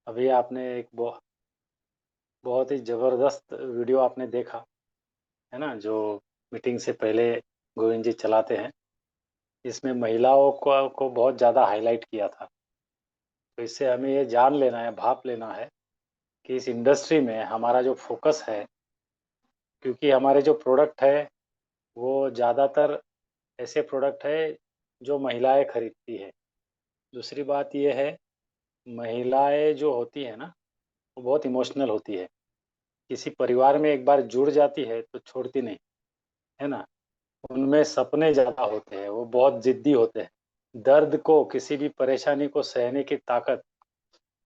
अभी आपने एक बहुत ही ज़बरदस्त वीडियो आपने देखा, है ना? जो मीटिंग से पहले गोविंद जी चलाते हैं। इसमें महिलाओं को बहुत ज़्यादा हाइलाइट किया था। तो इससे हमें ये जान लेना है, भाप लेना है कि इस इंडस्ट्री में हमारा जो फ़ोकस है, क्योंकि हमारे जो प्रोडक्ट है, वो ज़्यादातर ऐसे प्रोडक्ट है जो महिलाएँ खरीदती है। दूसरी बात ये है, महिलाएँ जो होती हैं ना, वो बहुत इमोशनल होती है। किसी परिवार में एक बार जुड़ जाती है तो छोड़ती नहीं, है ना? उनमें सपने ज़्यादा होते हैं, वो बहुत ज़िद्दी होते हैं। दर्द को, किसी भी परेशानी को सहने की ताकत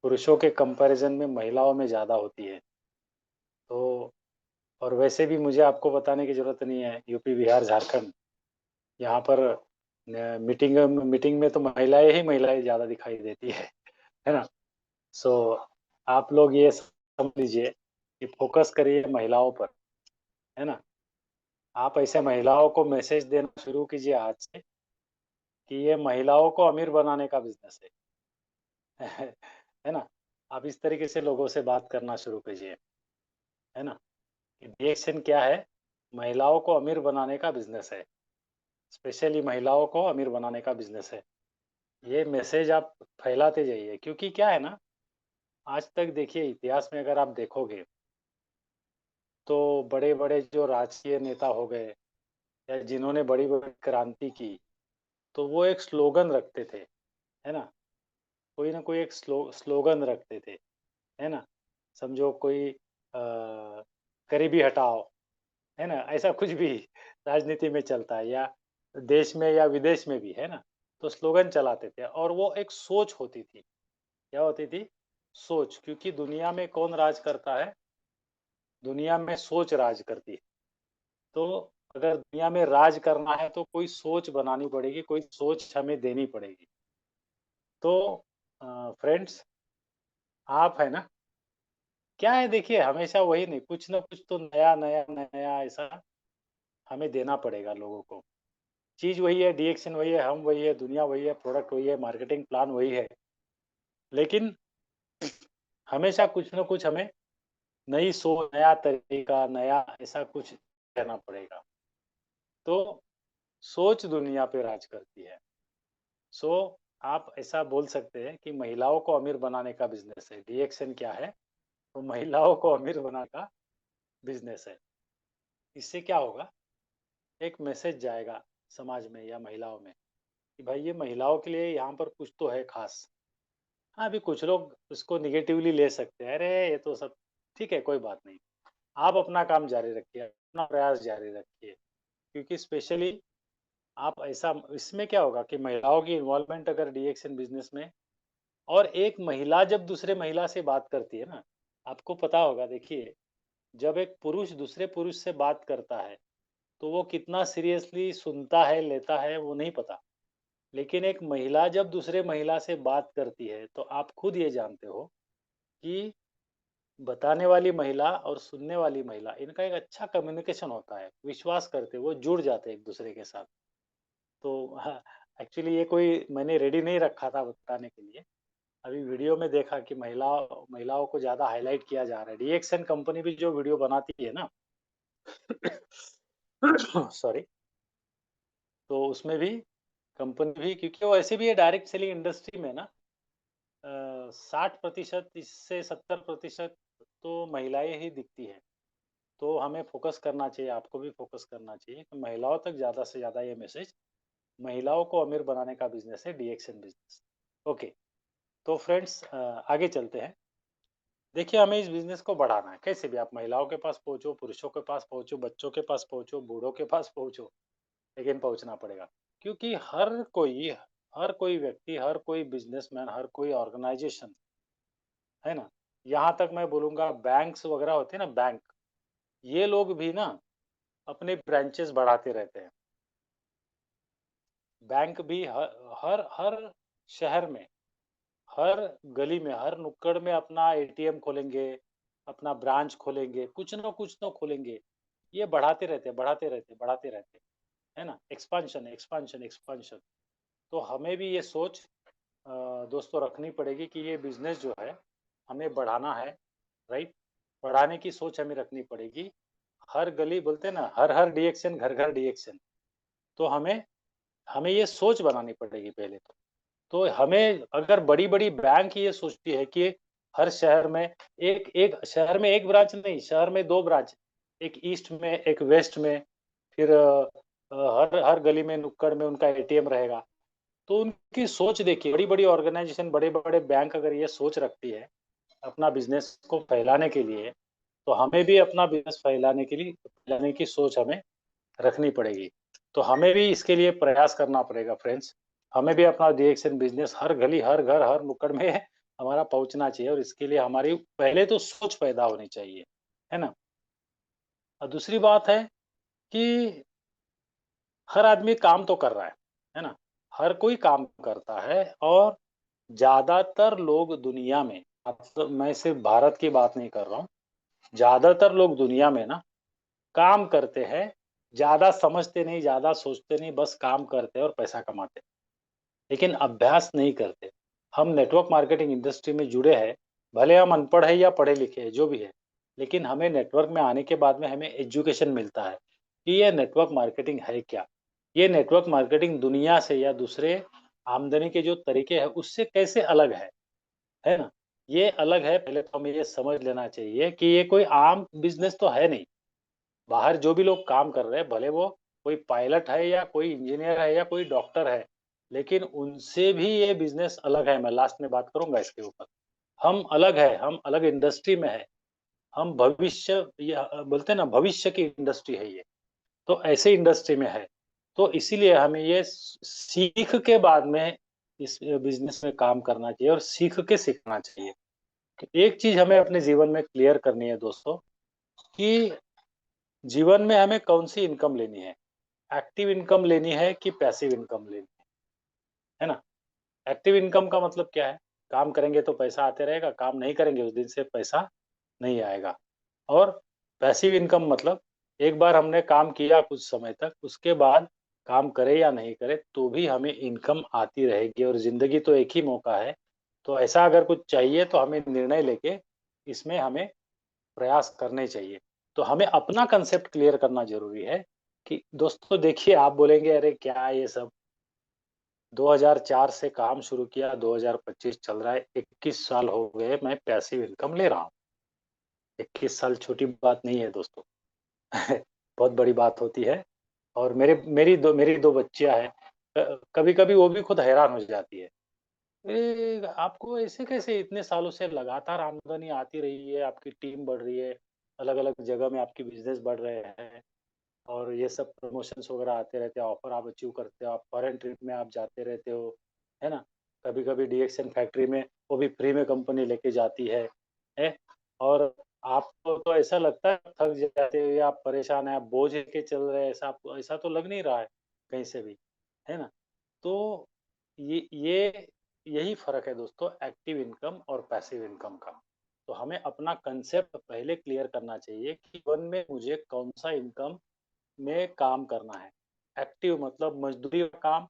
पुरुषों के कंपैरिज़न में महिलाओं में ज़्यादा होती है। तो और वैसे भी मुझे आपको बताने की ज़रूरत नहीं है, यूपी, बिहार, झारखंड यहाँ पर मीटिंग में तो महिलाएँ ज़्यादा दिखाई देती है ना? सो आप लोग ये समझ लीजिए कि फ़ोकस करिए महिलाओं पर, है ना? आप ऐसे महिलाओं को मैसेज देना शुरू कीजिए आज से कि ये महिलाओं को अमीर बनाने का बिज़नेस है। है ना? आप इस तरीके से लोगों से बात करना शुरू कीजिए, है ना? कि डीएक्शन क्या है? महिलाओं को अमीर बनाने का बिज़नेस है। स्पेशली महिलाओं को अमीर बनाने का बिज़नेस है। ये मैसेज आप फैलाते जाइए क्योंकि क्या है ना, आज तक देखिए इतिहास में अगर आप देखोगे, तो बड़े-बड़े जो राजकीय नेता हो गए या जिन्होंने बड़ी-बड़ी क्रांति की, तो वो एक स्लोगन रखते थे, है ना? कोई ना कोई एक स्लोगन रखते थे, है ना? समझो कोई गरीबी हटाओ, है ना? ऐसा कुछ भी राजनीति में चलता है या देश में या विदेश में भी, है ना? तो स्लोगन चलाते थे और वो एक सोच होती थी। क्या होती थी? सोच, क्योंकि दुनिया में कौन राज करता है? दुनिया में सोच राज करती है। तो अगर दुनिया में राज करना है तो कोई सोच बनानी पड़ेगी, कोई सोच हमें देनी पड़ेगी। तो फ्रेंड्स, आप है ना, क्या है देखिए हमेशा वही नहीं, कुछ ना कुछ तो नया, नया, नया ऐसा हमें देना पड़ेगा लोगों को। चीज़ वही है, डीएक्शन वही है, हम वही है, दुनिया वही है, प्रोडक्ट वही है, मार्केटिंग प्लान वही है। लेकिन हमेशा कुछ ना कुछ हमें नई सोच, नया तरीका, नया ऐसा कुछ कहना पड़ेगा। तो सोच दुनिया पे राज करती है। सो आप ऐसा बोल सकते हैं कि महिलाओं को अमीर बनाने का बिज़नेस है। डीएक्शन क्या है? तो महिलाओं को अमीर बनाने का बिज़नेस है। इससे क्या होगा? एक मैसेज जाएगा समाज में या महिलाओं में कि भाई ये महिलाओं के लिए यहाँ पर कुछ तो है ख़ास। हाँ, अभी कुछ लोग उसको नेगेटिवली ले सकते हैं, अरे ये तो सब ठीक है, कोई बात नहीं। आप अपना काम जारी रखिए, अपना प्रयास जारी रखिए, क्योंकि स्पेशली आप ऐसा इसमें क्या होगा कि महिलाओं की इन्वॉल्वमेंट अगर डीएक्शन बिज़नेस में और एक महिला जब दूसरे महिला से बात करती है ना, आपको पता होगा देखिए, जब एक पुरुष दूसरे पुरुष से बात करता है, तो वो कितना सीरियसली सुनता है, लेता है, वो नहीं पता। लेकिन एक महिला जब दूसरे महिला से बात करती है, तो आप खुद ये जानते हो कि बताने वाली महिला और सुनने वाली महिला, इनका एक अच्छा कम्युनिकेशन होता है, विश्वास करते हैं, वो जुड़ जाते हैं एक-दूसरे के साथ। तो हाँ, एक्चुअली ये कोई मैंने रेडी नहीं रखा था बताने के लिए। अभी वीडियो में देखा कि महिलाओं को ज़्यादा हाइलाइट किया जा रहा है। डीएक्सन कंपनी भी जो वीडियो बनाती है ना सॉरी, तो उसमें भी कंपनी भी, क्योंकि वो ऐसे भी है डायरेक्ट सेलिंग इंडस्ट्री में ना, 60% इससे 70% तो महिलाएँ ही दिखती हैं। तो हमें फ़ोकस करना चाहिए, आपको भी फ़ोकस करना चाहिए कि महिलाओं तक ज़्यादा से ज़्यादा ये मैसेज, महिलाओं को अमीर बनाने का बिज़नेस है डीएक्सन बिज़नेस। ओके, तो फ्रेंड्स आगे चलते हैं। देखिए, हमें इस बिज़नेस को बढ़ाना है, कैसे भी आप महिलाओं के पास पहुँचो, पुरुषों के पास पहुँचो, बच्चों के पास पहुँचो, बूढ़ों के पास पहुँचो, लेकिन पहुँचना पड़ेगा। क्योंकि हर कोई व्यक्ति, हर कोई बिज़नेसमैन, हर कोई ऑर्गनाइज़ेशन, है ना? यहाँ तक मैं बोलूँगा बैंक्स वग़ैरह होते हैं ना बैंक, ये लोग भी ना अपने ब्रांचेज़ बढ़ाते रहते हैं। बैंक भी हर हर शहर में, हर गली में, हर नुक्कड़ में अपना एटीएम खोलेंगे, अपना ब्रांच खोलेंगे, कुछ ना कुछ तो खोलेंगे। ये बढ़ाते रहते हैं, बढ़ाते रहते हैं, बढ़ाते रहते हैं, है ना? Expansion, expansion, expansion. तो हमें भी ये सोच दोस्तों रखनी पड़ेगी कि ये बिज़नेस जो है, हमें बढ़ाना है, राइट? बढ़ाने की सोच हमें रखनी पड़ेगी। हर गली बोलते हैं ना, हर हर डिएक्शन, घर घर डिएक्शन। तो हमें हमें ये सोच बनानी पड़ेगी पहले तो। तो हमें अगर बड़ी-बड़ी बैंक ये सोचती है कि हर शहर में एक एक शहर में 1 ब्रांच नहीं, शहर में 2 ब्रांच, एक ईस्ट में, एक वेस्ट में, फिर हर हर गली में, नुक्कड़ में उनका एटीएम रहेगा। तो उनकी सोच देखिए, बड़ी-बड़ी ऑर्गेनाइज़ेशन, बड़े-बड़े बैंक अगर ये सोच रखती है, अपना बिज़नेस को फैलाने के लिए, तो हमें भी अपना बिज़नेस फैलाने की सोच हमें रखनी पड़ेगी। तो हमें भी इसके लिए प्रयास करना पड़ेगा फ्रेंड्स। हमें भी अपना डीएक्शन बिज़नेस हर गली, हर घर, हर नुक्कड़ में हमारा पहुँचना चाहिए और इसके लिए हमारी पहले तो सोच पैदा होनी चाहिए, है ना? और दूसरी बात है कि हर आदमी काम तो कर रहा है ना? हर कोई काम करता है और ज़्यादातर लोग दुनिया में, मतलब मैं सिर्फ़ भारत की बात नहीं कर रहा हूँ, ज़्यादातर लोग दुनिया में ना काम करते हैं, ज़्यादा समझते नहीं, ज़्यादा सोचते नहीं, बस काम करते हैं और पैसा कमाते हैं, लेकिन अभ्यास नहीं करते। हम नेटवर्क मार्केटिंग इंडस्ट्री में जुड़े हैं, भले हम अनपढ़ हैं या पढ़े-लिखे हैं, जो भी है, लेकिन हमें नेटवर्क में आने के बाद में हमें एजुकेशन मिलता है कि ये नेटवर्क मार्केटिंग है क्या? ये नेटवर्क मार्केटिंग दुनिया से या दूसरे आमदनी के जो तरीके हैं, उससे कैसे अलग है ना? ये अलग है, पहले तो हमें ये समझ लेना चाहिए कि ये कोई आम बिज़नेस तो है नहीं। बाहर जो भी लोग काम कर रहे हैं, भले वो कोई पायलट है या कोई इंजीनियर है या कोई डॉक्टर है, लेकिन उनसे भी ये बिज़नेस अलग है, मैं लास्ट में बात करूँगा इसके ऊपर। हम अलग हैं, हम अलग इंडस्ट्री में हैं, हम भविष्य या बोलते हैं ना भविष्य की इंडस्ट्री है ये, तो ऐसे इंडस्ट्री में है। तो इसीलिए हमें ये सीख के बाद में इस बिज़नेस में काम करना चाहिए और सीख के सीखना चाहिए। तो एक चीज़ हमें अपने जीवन में क्लियर करनी है दोस्तों कि जीवन में हमें कौन-सी इनकम लेनी है? एक्टिव इनकम लेनी है कि पैसिव इनकम लेनी है ना? एक्टिव इनकम का मतलब क्या है? काम करेंगे तो पैसा आते रहेगा, काम नहीं करेंगे उस दिन से पैसा नहीं आएगा। और पैसिव इनकम मतलब एक बार हमने काम किया कुछ समय तक, उसके बाद काम करे या नहीं करे तो भी हमें इनकम आती रहेगी और ज़िंदगी तो एक ही मौका है। तो ऐसा अगर कुछ चाहिए तो हमें निर्णय लेके इसमें हमें प्रयास करने चाहिए। तो हमें अपना कांसेप्ट क्लियर करना ज़रूरी है कि दोस्तों देखिए आप बोलेंगे अरे क्या ये सब 2004 से काम शुरू किया, 2025 चल रहा है, 21 साल हो गए मैं पैसिव इनकम ले रहा हूँ। 21 साल छोटी बात नहीं है दोस्तों। बहुत बड़ी बात होती है और मेरी 2 बच्चियाँ हैं। कभी-कभी वो भी खुद हैरान हो जाती है। आपको ऐसे कैसे इतने सालों से लगातार आमदनी आती रही है, आपकी टीम बढ़ रही है, अलग-अलग जगह में आपके बिज़नेस बढ़ रहे हैं और ये सब प्रमोशंस वगैरह आते रहते हैं, ऑफर आप अचीव करते हो, आप फॉरेन ट्रिप में आप जाते रहते हो, है ना? कभी-कभी डीएक्सन फैक्ट्री में वो भी फ्री में कंपनी लेके जाती है? और आपको तो ऐसा लगता है थक जाते हो या आप परेशान हैं, आप बोझ लेके चल रहे हैं, ऐसा तो लग नहीं रहा है कहीं से भी, है ना? तो ये यही फ़र्क है दोस्तों एक्टिव इनकम और पैसिव इनकम का। तो हमें अपना कांसेप्ट पहले क्लियर करना चाहिए कि जीवन में मुझे कौन-सा इनकम में काम करना है। एक्टिव मतलब मज़दूरी का काम,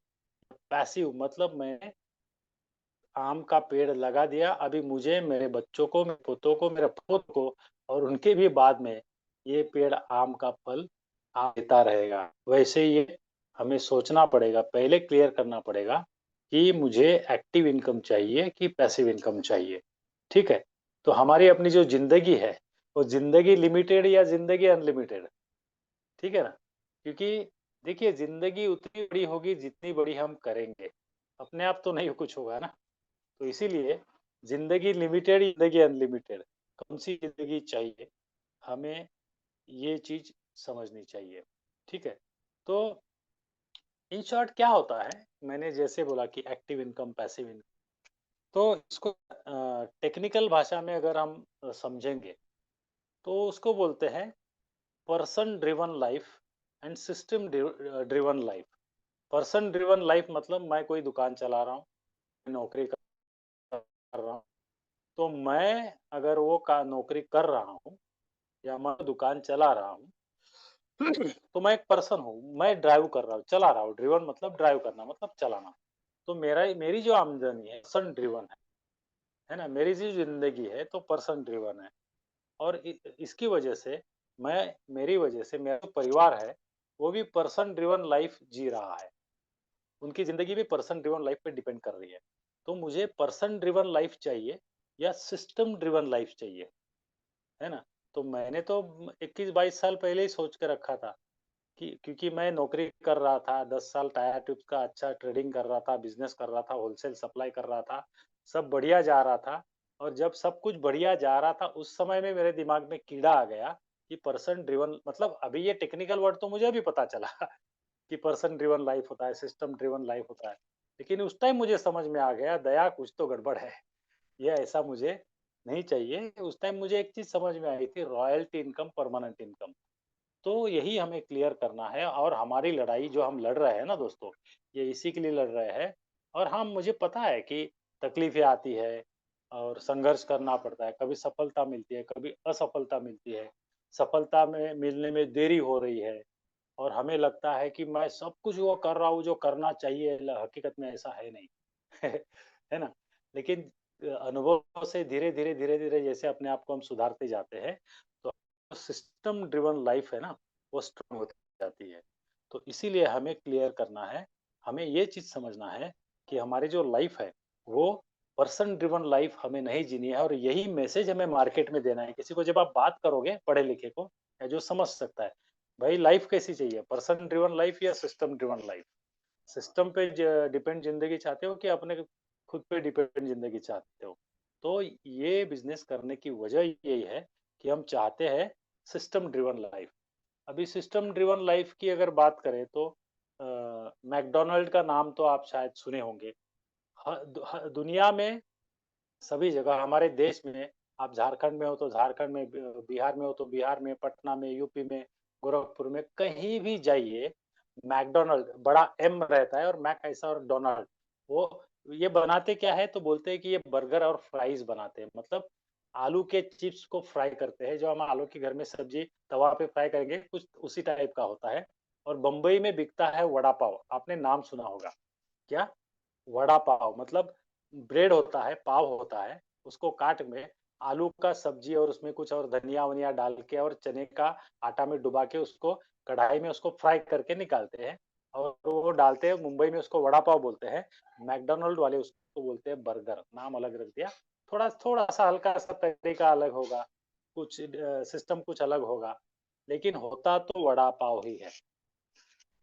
पैसिव मतलब मैंने आम का पेड़ लगा दिया, अभी मुझे, मेरे बच्चों को, मेरे पोतों को, मेरे पोत को और उनके भी बाद में ये पेड़ आम का फल आम देता रहेगा। वैसे ही ये हमें सोचना पड़ेगा, पहले क्लियर करना पड़ेगा कि मुझे एक्टिव इनकम चाहिए कि पैसिव इनकम चाहिए, ठीक है? तो हमारी अपनी जो ज़िंदगी है, वो ज़िंदगी लिमिटेड या ज़िंदगी अनलिमिटेड? ठीक है ना? क्योंकि देखिए ज़िंदगी उतनी बड़ी होगी जितनी बड़ी हम करेंगे। अपने आप तो नहीं कुछ होगा ना। तो इसीलिए ज़िंदगी लिमिटेड, ज़िंदगी अनलिमिटेड कौन-सी ज़िंदगी चाहिए, हमें ये चीज़ समझनी चाहिए। ठीक है? तो इन शॉर्ट क्या होता है, मैंने जैसे बोला कि एक्टिव इनकम, पैसिव इनकम, तो इसको टेक्निकल भाषा में अगर हम समझेंगे, तो उसको बोलते हैं person driven life and system driven life. Person driven life मतलब मैं कोई दुकान चला रहा हूँ, नौकरी कर रहा हूँ, तो मैं अगर वो का नौकरी कर रहा हूँ या मैं दुकान चला रहा हूँ, तो मैं एक पर्सन हूँ, मैं ड्राइव कर रहा हूँ, चला रहा हूँ, ड्रिवन मतलब ड्राइव करना मतलब चलाना। तो मेरी जो आमदनी है पर्सन ड्रिवन है, है ना? मेरी जो ज़िंदगी है तो पर्सन ड्रिवन है और इसकी वजह से मेरी वजह से मेरा जो परिवार है, वो भी पर्सन ड्रिवन लाइफ़ जी रहा है। उनकी ज़िंदगी भी पर्सन ड्रिवन लाइफ़ पे डिपेंड कर रही है। तो मुझे पर्सन ड्रिवन लाइफ़ चाहिए या सिस्टम ड्रिवन लाइफ़ चाहिए, है ना? तो मैंने तो 21-22 साल पहले ही सोच के रखा था कि क्योंकि मैं नौकरी कर रहा था, 10 साल टायर ट्यूब्स का अच्छा ट्रेडिंग कर रहा था, बिज़नेस कर रहा था, होलसेल सप्लाई कर रहा था, सब बढ़िया जा रहा था और जब सब कुछ बढ़िया जा रहा था, उस समय में मेरे दिमाग में कीड़ा आ गया कि पर्सन ड्रिवन मतलब अभी ये टेक्निकल वर्ड तो मुझे भी पता चला कि पर्सन ड्रिवन लाइफ़ होता है, सिस्टम ड्रिवन लाइफ़ होता है। लेकिन उस टाइम मुझे समझ में आ गया, दया कुछ तो गड़बड़ है, ये ऐसा मुझे नहीं चाहिए। उस टाइम मुझे एक चीज़ समझ में आई थी रॉयल्टी इनकम, परमानेंट इनकम। तो यही हमें क्लियर करना है और हमारी लड़ाई जो हम लड़ रहे हैं ना दोस्तों, ये इसी के लिए लड़ रहे हैं और हाँ, मुझे पता है कि तकलीफ़ें आती है और संघर्ष करना पड़ता है, कभी सफलता मिलती है, कभी असफलता मिलती है। सफलता में मिलने में देरी हो रही है और हमें लगता है कि मैं सब कुछ वो कर रहा हूँ जो करना चाहिए, ल हकीकत में ऐसा है नहीं। है ना? लेकिन अनुभव से धीरे-धीरे, धीरे-धीरे जैसे अपने आप को हम सुधारते जाते हैं, तो सिस्टम ड्रिवन लाइफ है ना, वो स्ट्रॉन्ग होती जाती है। तो इसीलिए हमें क्लियर करना है, हमें ये चीज़ समझना है कि हमारी जो लाइफ है, वो पर्सन ड्रिवन लाइफ हमें नहीं जीनी है और यही मैसेज हमें मार्केट में देना है। किसी को जब आप बात करोगे पढ़े-लिखे को या जो समझ सकता है, भाई लाइफ कैसी चाहिए, पर्सन ड्रिवन लाइफ या सिस्टम ड्रिवन लाइफ? सिस्टम पे डिपेंड जिंदगी चाहते हो कि अपने खुद पे डिपेंड जिंदगी चाहते हो? तो ये बिजनेस करने की वजह यही है कि हम चाहते हैं सिस्टम ड्रिवन लाइफ। अभी सिस्टम ड्रिवन लाइफ की अगर बात करें तो मैकडोनल्ड का नाम तो आप शायद सुने होंगे। दुनिया में सभी जगह हमारे देश में आप झारखंड में हो तो झारखंड में, बिहार में हो तो बिहार में, पटना में, यूपी में, गोरखपुर में, कहीं भी जाइए मैकडॉनल्ड बड़ा एम रहता है और मैक ऐसा और डोनाल्ड वो ये बनाते क्या है तो बोलते हैं कि ये बर्गर और फ्राइज बनाते हैं मतलब आलू के चिप्स को फ्राई करते हैं जो हम आलू के घर में सब्जी तवा पे फ्राई करेंगे कुछ उसी टाइप का होता है और बम्बई में बिकता है वड़ा पाव आपने नाम सुना होगा क्या वड़ा पाव मतलब ब्रेड होता है, पाव होता है, उसको काट में आलू का सब्जी और उसमें कुछ और धनिया-वनिया डाल के और चने का आटा में डुबा के उसको कढ़ाई में उसको फ्राई करके निकालते हैं और वो डालते हैं मुंबई में उसको वड़ा पाव बोलते हैं, मैकडॉनल्ड वाले उसको बोलते हैं बर्गर, नाम अलग रख दिया। थोड़ा-सा हल्का-सा तरीका अलग होगा, कुछ सिस्टम कुछ अलग होगा, लेकिन होता तो वड़ा पाव ही है।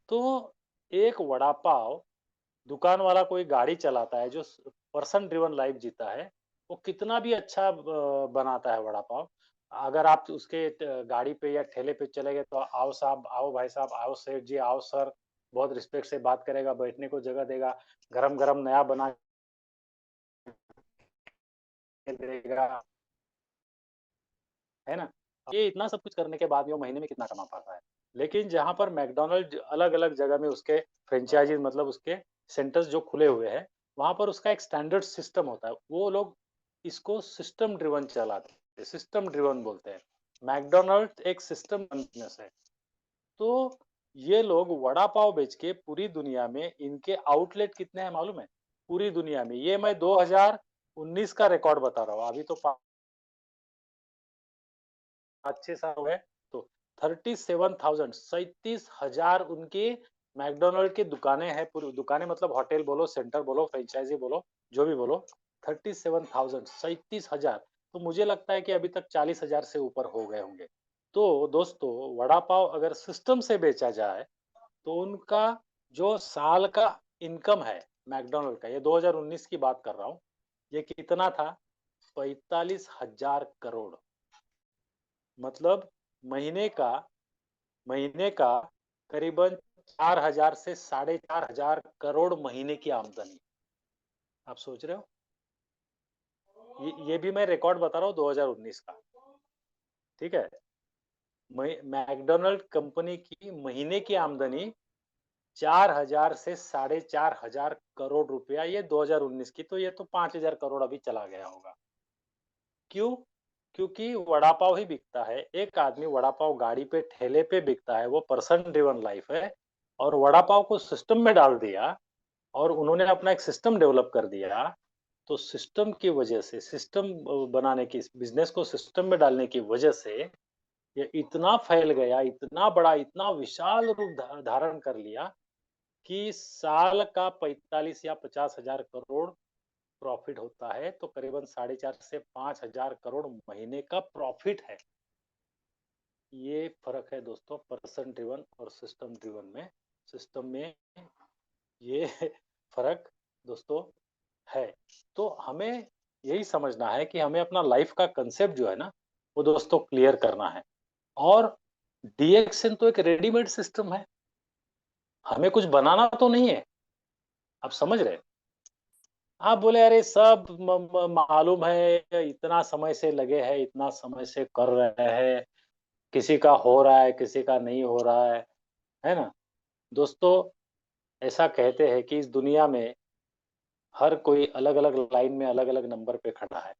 तो एक वड़ा पाव दुकान वाला कोई गाड़ी चलाता है जो पर्सन ड्रिवन लाइफ जीता है वो कितना भी अच्छा बनाता है वड़ा पाव अगर आप उसके गाड़ी पे या ठेले पे चले गए तो आओ साहब आओ भाई साहब आओ सेठ जी आओ सर बहुत रिस्पेक्ट से बात करेगा बैठने को जगह देगा गरम गरम नया बना के देगा है ना ये इतना सब कुछ करने के बाद भी वो महीने में कितना कमा पाता है लेकिन जहां पर मैकडोनल्ड अलग अलग जगह में उसके फ्रेंचाइजीज मतलब उसके सेंटर्स जो खुले हुए हैं वहां पर उसका एक स्टैंडर्ड सिस्टम होता है वो लोग इसको सिस्टम ड्रिवन चलाते हैं सिस्टम ड्रिवन बोलते हैं मैकडोनल्ड एक सिस्टम बिजनेस है तो ये लोग वड़ा पाव बेच के पूरी दुनिया में इनके आउटलेट कितने हैं मालूम है पूरी दुनिया में ये मैं 2019 का रिकॉर्ड बता रहा हूँ अभी तो 5-6 साल हुए तो 37,000 37,000 उनकी मैकडोनल्ड की दुकानें हैं पूरी दुकानें मतलब होटल बोलो सेंटर बोलो फ्रेंचाइजी बोलो जो भी बोलो 37,000 37,000 तो मुझे लगता है कि अभी तक 40,000 से ऊपर हो गए होंगे तो दोस्तों वड़ा पाव अगर सिस्टम से बेचा जाए तो उनका जो साल का इनकम है मैकडोनल्ड का ये 2019 की बात कर रहा हूँ ये कितना था 45,000 करोड़ मतलब महीने का महीने का करीबन 4,000 से 4,500 करोड़ महीने की आमदनी आप सोच रहे हो ये भी मैं रिकॉर्ड बता रहा हूँ 2019 का ठीक है मैकडोनल्ड कंपनी की महीने की आमदनी 4,000 से 4,500 करोड़ रुपया ये 2019 की तो ये तो 5,000 करोड़ अभी चला गया होगा क्यों क्योंकि वड़ा पाव ही बिकता है एक आदमी वड़ा पाव गाड़ी पे ठेले पे बिकता है वो पर्सन ड्रिवन लाइफ है और वड़ा पाव को सिस्टम में डाल दिया और उन्होंने अपना एक सिस्टम डेवलप कर दिया तो सिस्टम की वजह से, सिस्टम बनाने की, बिज़नेस को सिस्टम में डालने की वजह से ये इतना फैल गया, इतना बड़ा, इतना विशाल रूप धारण कर लिया कि साल का 45 या 50,000 करोड़ प्रॉफिट होता है, तो करीबन 4.5 से 5,000 करोड़ महीने का प्रॉफिट है। ये फ़र्क है दोस्तों पर्सन ड्रिवन और सिस्टम ड्रिवन में। सिस्टम में ये फ़र्क दोस्तों है। तो हमें यही समझना है कि हमें अपना लाइफ़ का कांसेप्ट जो है ना, वो दोस्तों क्लियर करना है। और डीएक्सएन तो एक रेडीमेड सिस्टम है। हमें कुछ बनाना तो नहीं है। आप समझ रहे हैं? आप बोले अरे सब मालूम है, इतना समय से लगे हैं, इतना समय से कर रहे हैं, किसी का हो रहा है, किसी का नहीं हो रहा है ना? दोस्तों ऐसा कहते हैं कि इस दुनिया में हर कोई अलग-अलग लाइन में अलग-अलग नंबर पे खड़ा है।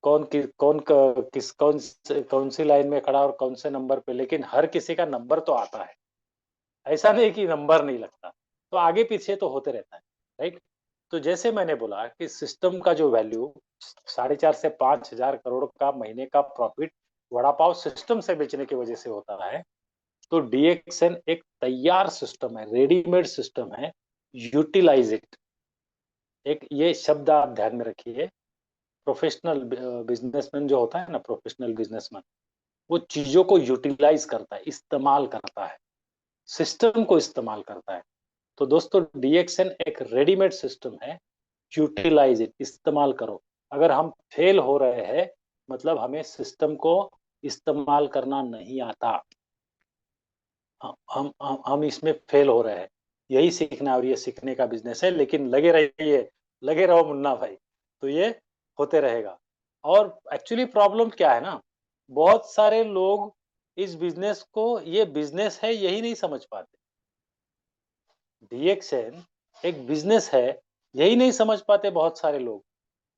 कौन कि कौन क किस कौन-सी लाइन में खड़ा है और कौन से नंबर पे, लेकिन हर किसी का नंबर तो आता है। ऐसा नहीं कि नंबर नहीं लगता, तो आगे-पीछे तो होते रहता है, राइट? तो जैसे मैंने बोला कि सिस्टम का जो वैल्यू 4.5 से 5,000 करोड़ का महीने का प्रॉफिट वड़ा पाव सिस्टम से बेचने की वजह से होता है, तो डीएक्सएन एक तैयार सिस्टम है, रेडीमेड सिस्टम है, यूटिलाइज इट। एक ये शब्द आप ध्यान में रखिए, प्रोफेशनल बिज़नेसमैन जो होता है ना, प्रोफेशनल बिज़नेसमैन, वो चीज़ों को यूटिलाइज करता है, इस्तेमाल करता है, सिस्टम को इस्तेमाल करता है। तो दोस्तों डीएक्सएन एक रेडीमेड सिस्टम है, यूटिलाइज इट, इस्तेमाल करो। अगर हम फेल हो रहे हैं, मतलब हमें सिस्टम को इस्तेमाल करना नहीं आता। हम इसमें फेल हो रहे हैं। यही सीखना है और ये सीखने का बिज़नेस है, लेकिन लगे रहिए, लगे रहो मुन्ना भाई, तो ये होते रहेगा। और एक्चुअली प्रॉब्लम क्या है ना, बहुत सारे लोग इस बिज़नेस को ये बिज़नेस है यही नहीं समझ पाते। डीएक्सएन एक बिज़नेस है, यही नहीं समझ पाते बहुत सारे लोग।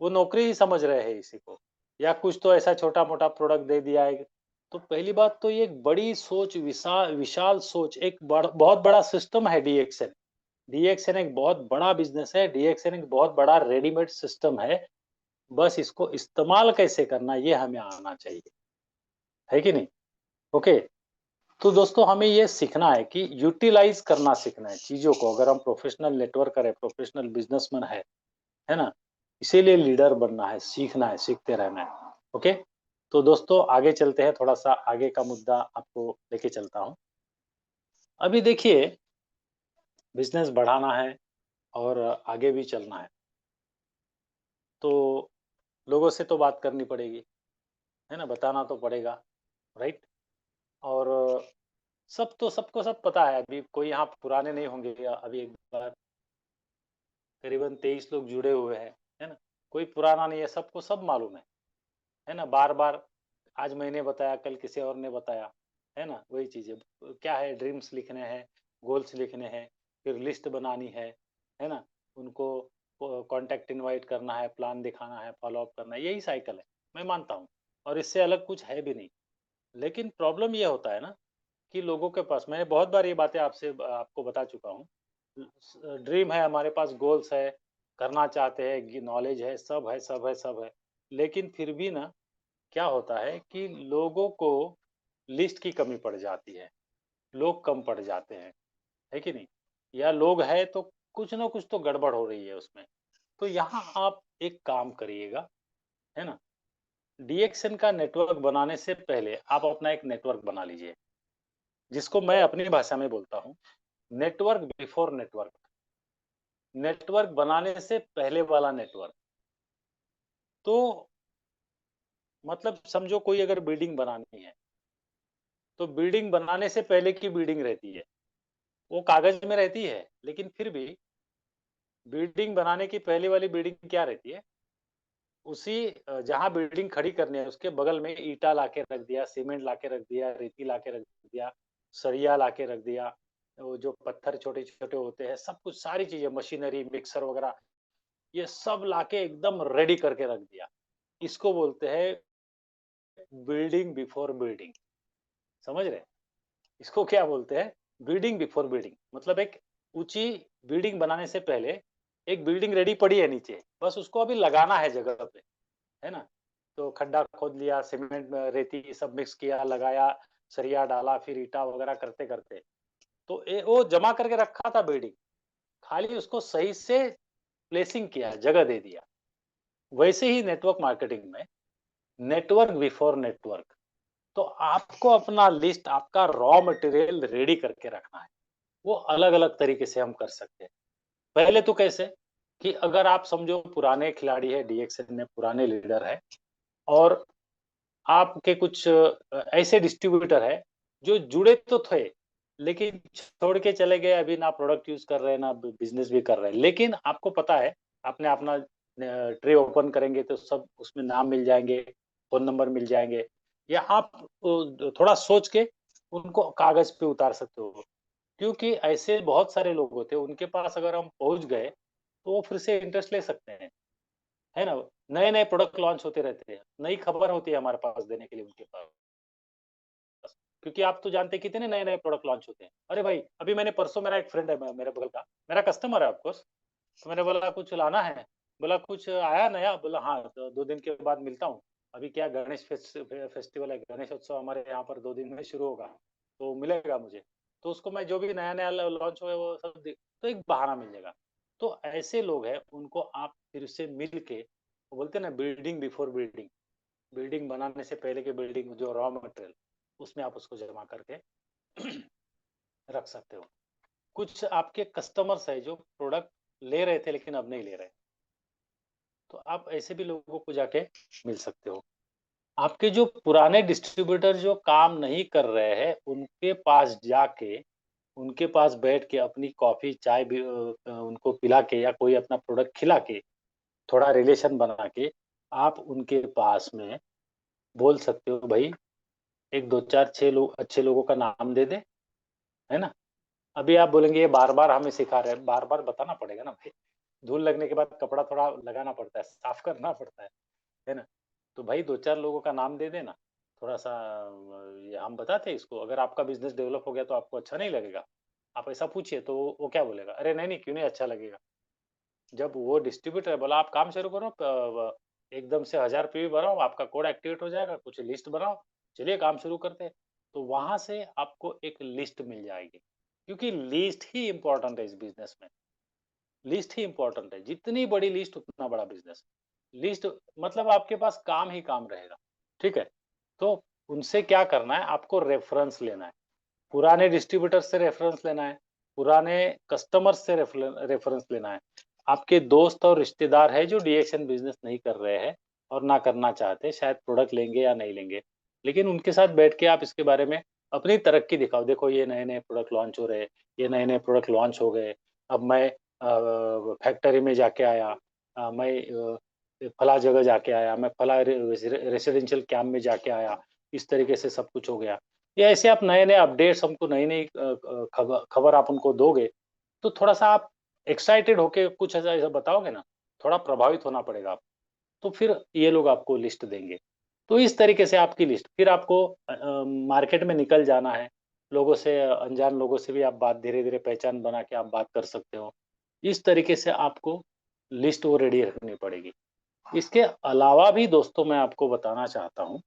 वो नौकरी ही समझ रहे हैं इसी को, या कुछ तो ऐसा छोटा-मोटा प्रोडक्ट दे दिया है। तो पहली बात तो ये एक बड़ी सोच, विशाल सोच, एक बहुत बड़ा सिस्टम है डीएक्सएन। डीएक्सएन एक बहुत बड़ा बिज़नेस है, डीएक्सएन एक बहुत बड़ा रेडीमेड सिस्टम है। बस इसको इस्तेमाल कैसे करना ये हमें आना चाहिए, है कि नहीं? ओके। तो दोस्तों हमें ये सीखना है कि यूटिलाइज़ करना सीखना है चीज़ों को, अगर हम प्रोफेशनल नेटवर्कर है, प्रोफेशनल बिज़नेसमैन है ना? इसीलिए लीडर बनना है, सीखना है, सीखते रहना है। ओके? तो दोस्तों आगे चलते हैं, थोड़ा-सा आगे का मुद्दा आपको लेके चलता हूँ। अभी देखिए बिज़नेस बढ़ाना है और आगे भी चलना है, तो लोगों से तो बात करनी पड़ेगी, है ना? बताना तो पड़ेगा, राइट? और सब तो सबको सब पता है, अभी कोई यहाँ पुराने नहीं होंगे, अभी एक बार करीबन 23 लोग जुड़े हुए हैं, है ना? कोई पुराना नहीं है, सबको सब मालूम है ना? बार-बार आज मैंने बताया, कल किसी और ने बताया, है ना? वही चीज़ है। क्या है, ड्रीम्स लिखने हैं, गोल्स लिखने हैं, फिर लिस्ट बनानी है ना? उनको कॉन्टैक्ट इनवाइट करना है, प्लान दिखाना है, फ़ॉलो अप करना है, यही साइकिल है, मैं मानता हूँ और इससे अलग कुछ है भी नहीं। लेकिन प्रॉब्लम ये होता है ना कि लोगों के पास, मैंने बहुत बार ये बातें आपको बता चुका हूँ। ड्रीम है हमारे पास, गोल्स है, करना चाहते हैं, नॉलेज है, सब है, सब है, सब है। लेकिन फिर भी ना क्या होता है कि लोगों को लिस्ट की कमी पड़ जाती है, लोग कम पड़ जाते हैं, है कि नहीं? या लोग हैं तो कुछ ना कुछ तो गड़बड़ हो रही है उसमें। तो यहाँ आप एक काम करिएगा, है ना? डीएक्सएन का नेटवर्क बनाने से पहले आप अपना एक नेटवर्क बना लीजिए, जिसको मैं अपनी भाषा में बोलता हूँ, नेटवर्क बिफोर नेटवर्क। नेटवर्क बनाने से पहले वाला नेटवर्क। तो मतलब समझो कोई अगर बिल्डिंग बनानी है, तो बिल्डिंग बनाने से पहले की बिल्डिंग रहती है। वो कागज में रहती है, लेकिन फिर भी बिल्डिंग बनाने की पहले वाली बिल्डिंग क्या रहती है, उसी जहाँ बिल्डिंग खड़ी करनी है उसके बगल में ईंटा लाके रख दिया, सीमेंट लाके रख दिया, रेती लाके रख दिया, सरिया लाके रख दिया, वो जो पत्थर छोटे-छोटे होते हैं, सब कुछ, सारी चीज़ें, मशीनरी, मिक्सर वगैरह, ये सब लाके एकदम रेडी करके रख दिया। इसको बोलते हैं बिल्डिंग बिफोर बिल्डिंग, समझ रहे हैं? इसको क्या बोलते हैं? बिल्डिंग बिफोर बिल्डिंग, मतलब एक ऊँची बिल्डिंग बनाने से पहले एक बिल्डिंग रेडी पड़ी है नीचे, बस उसको अभी लगाना है जगह पे, है ना? तो खड्डा खोद लिया, सीमेंट रेती सब मिक्स किया, लगाया, सरिया डाला, फिर ईंटा वगैरह करते-करते, तो वो जमा करके रखा था बिल्डिंग, खाली उसको सही से प्लेसिंग किया, जगह दे दिया। वैसे ही नेटवर्क मार्केटिंग में नेटवर्क बिफोर नेटवर्क, तो आपको अपना लिस्ट, आपका रॉ मटेरियल रेडी करके रखना है। वो अलग-अलग तरीके से हम कर सकते हैं। पहले तो कैसे कि अगर आप समझो पुराने खिलाड़ी हैं, डीएक्सएल में पुराने लीडर हैं और आपके कुछ ऐसे डिस्ट्रीब्यूटर हैं जो जुड़े तो थे, लेकिन छोड़ के चले गए, अभी ना प्रोडक्ट यूज़ कर रहे हैं, ना बिज़नेस भी कर रहे हैं। लेकिन आपको पता है, आपने अपना ट्रे ओपन करेंगे तो सब उसमें नाम मिल जाएँगे, फ़ोन नंबर मिल जाएँगे, या आप थोड़ा सोच के उनको कागज़ पे उतार सकते हो। क्योंकि ऐसे बहुत सारे लोग होते हैं, उनके पास अगर हम पहुँच गए, तो वो फिर से इंटरेस्ट ले सकते हैं, है ना? नए-नए प्रोडक्ट लॉन्च होते रहते हैं, नई खबर होती है हमारे पास देने के लिए उनके पास। क्योंकि आप तो जानते हैं कितने नए-नए प्रोडक्ट लॉन्च होते हैं। अरे भाई, अभी मैंने परसों, मेरा एक फ्रेंड है मेरे बगल का, मेरा कस्टमर है ऑफ कोर्स, तो मैंने बोला कुछ लाना है? बोला कुछ आया नया? बोला हाँ, तो 2 दिन के बाद मिलता हूँ। अभी क्या गणेश फेस्टिवल है, गणेश उत्सव हमारे यहाँ पर 2 दिन में शुरू होगा, तो मिलेगा मुझे। तो उसको मैं जो भी नया-नया लॉन्च हुआ है वो सब तो एक बहाना मिल जाएगा। तो ऐसे लोग हैं, उनको आप फिर से मिल के, वो बोलते हैं ना बिल्डिंग बिफोर बिल्डिंग, बिल्डिंग बनाने से पहले की बिल्डिंग जो रॉ मटेरियल, उसमें आप उसको जमा करके रख सकते हो। कुछ आपके कस्टमर्स है जो प्रोडक्ट ले रहे थे लेकिन अब नहीं ले रहे, तो आप ऐसे भी लोगों को जाके मिल सकते हो। आपके जो पुराने डिस्ट्रीब्यूटर जो काम नहीं कर रहे हैं, उनके पास जाके, उनके पास बैठ के अपनी कॉफ़ी, चाय भी उनको पिला के या कोई अपना प्रोडक्ट खिला के, थोड़ा रिलेशन बना के, आप उनके पास में बोल सकते हो, भई 1, 2, 4, 6 लोग, अच्छे लोगों का नाम दे दे, है ना? अभी आप बोलेंगे ये बार-बार हमें सिखा रहे हैं, बार-बार बताना पड़ेगा ना भाई। धूल लगने के बाद कपड़ा थोड़ा लगाना पड़ता है, साफ करना पड़ता है ना? तो भाई 2-4 लोगों का नाम दे देना, थोड़ा-सा ये हम बताते हैं इसको, अगर आपका बिज़नेस डेवलप हो गया तो आपको अच्छा नहीं लगेगा। आप ऐसा पूछिए तो वो क्या बोलेगा? अरे नहीं, नहीं, क्यों नहीं अच्छा लगेगा? जब वो डिस्ट्रीब्यूटर बोला आप काम शुरू करो, एकदम से 1000 पीवी भराओ, आपका कोड एक्टिवेट हो जाएगा, कुछ लिस्ट बनाओ, चलिए काम शुरू करते हैं। तो वहाँ से आपको एक लिस्ट मिल जाएगी, क्योंकि लिस्ट ही इम्पोर्टेंट है इस बिज़नेस में। लिस्ट ही इम्पोर्टेंट है, जितनी बड़ी लिस्ट उतना बड़ा बिज़नेस। लिस्ट मतलब आपके पास काम ही काम रहेगा, ठीक है? तो उनसे क्या करना है, आपको रेफ़रेंस लेना है। पुराने डिस्ट्रीब्यूटर से रेफ़रेंस लेना है, पुराने कस्टमर्स से रेफ़रेंस लेना है। आपके दोस्त और रिश्तेदार हैं जो डीएक्शन बिज़नेस नहीं कर रहे हैं और ना करना चाहते, शायद प्रोडक्ट लेंगे या नहीं लेंगे। लेकिन उनके साथ बैठ के आप इसके बारे में अपनी तरक्की दिखाओ, देखो ये नए-नए प्रोडक्ट लॉन्च हो रहे हैं, ये नए-नए प्रोडक्ट लॉन्च हो गए। अब मैं फैक्ट्री में जाके आया, मैं फला जगह जाके आया, मैं फला रेसिडेंशियल कैंप में जाके आया, इस तरीके से सब कुछ हो गया। या ऐसे आप नए-नए अपडेट्स, हमको नई-नई खबर आप उनको दोगे, तो थोड़ा-सा आप एक्साइटेड होके कुछ ऐसा ऐसा बताओगे ना, थोड़ा प्रभावित होना पड़ेगा आपको, तो फिर ये लोग आपको लिस्ट देंगे। तो इस तरीके से आपकी लिस्ट, फिर आपको मार्केट में निकल जाना है, लोगों से, अनजान लोगों से भी आप बात धीरे-धीरे पहचान बना के आप बात कर सकते हो। इस तरीके से आपको लिस्ट वो रेडी रखनी पड़ेगी। इसके अलावा भी दोस्तों मैं आपको बताना चाहता हूँ,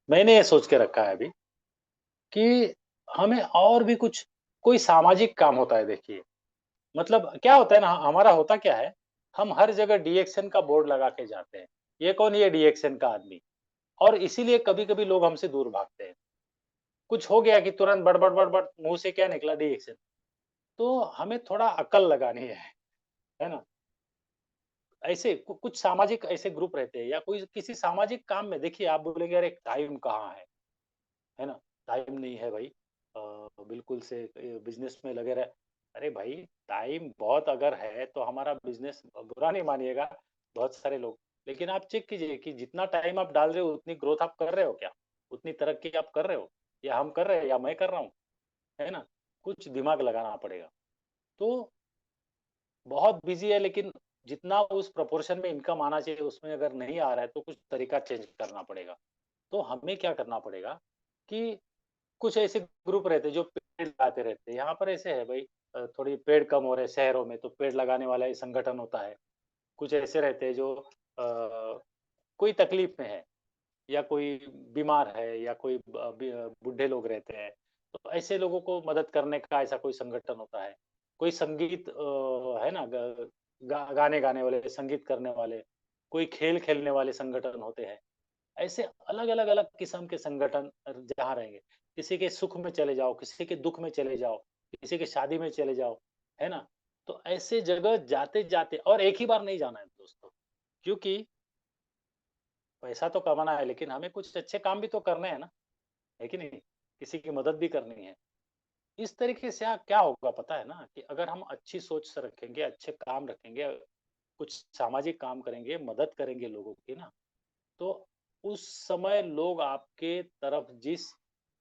मैंने ये सोच के रखा है अभी कि हमें और भी कुछ, कोई सामाजिक काम होता है देखिए। मतलब क्या होता है ना, हमारा होता क्या है, हम हर जगह डीएक्शन का बोर्ड लगा के जाते हैं। ये कौन, ये डीएक्शन का आदमी, और इसीलिए कभी-कभी लोग हमसे दूर भागते हैं। कुछ हो गया कि तुरंत बड़-बड़ बड़-बड़ मुँह से क्या निकला, डीएक्शन। तो हमें थोड़ा अक्ल लगानी है ना? ऐसे कुछ सामाजिक ऐसे ग्रुप रहते हैं, या कोई किसी सामाजिक काम में देखिए, आप बोलेंगे अरे टाइम कहाँ है ना? टाइम नहीं है भाई, बिल्कुल से बिज़नेस में लगे रहे। अरे भाई, टाइम बहुत अगर है तो हमारा बिज़नेस, बुरा नहीं मानिएगा बहुत सारे लोग, लेकिन आप चेक कीजिए कि जितना टाइम आप डाल रहे हो उतनी ग्रोथ आप कर रहे हो क्या? उतनी तरक्की आप कर रहे हो? या हम कर रहे हैं या मैं कर रहा हूँ, है ना? कुछ दिमाग लगाना पड़ेगा। तो बहुत बिज़ी है, लेकिन जितना उस प्रोपोर्शन में इनकम आना चाहिए उसमें अगर नहीं आ रहा है तो कुछ तरीका चेंज करना पड़ेगा। तो हमें क्या करना पड़ेगा कि कुछ ऐसे ग्रुप रहते हैं जो पेड़ लगाते रहते हैं। यहाँ पर ऐसे है भाई, थोड़ी पेड़ कम हो रहे हैं शहरों में, तो पेड़ लगाने वाला एक संगठन होता है। कुछ ऐसे रहते हैं जो कोई तकलीफ में है, या कोई बीमार है, या कोई बूढ़े लोग रहते हैं, तो ऐसे लोगों को मदद करने का ऐसा कोई संगठन होता है। कोई संगीत है ना, गाने गाने वाले, संगीत करने वाले, कोई खेल खेलने वाले संगठन होते हैं। ऐसे अलग अलग अलग किस्म के संगठन जहाँ रहेंगे। किसी के सुख में चले जाओ, किसी के दुख में चले जाओ, किसी की शादी में चले जाओ, है ना। तो ऐसे जगह जाते जाते, और एक ही बार नहीं जाना है दोस्तों, क्योंकि पैसा तो कमाना है, लेकिन हमें कुछ अच्छे काम भी तो करने हैं ना, है कि नहीं? किसी की मदद भी करनी है। इस तरीके से क्या होगा पता है ना, कि अगर हम अच्छी सोच से रखेंगे, अच्छे काम रखेंगे, कुछ सामाजिक काम करेंगे, मदद करेंगे लोगों की ना, तो उस समय लोग आपके तरफ जिस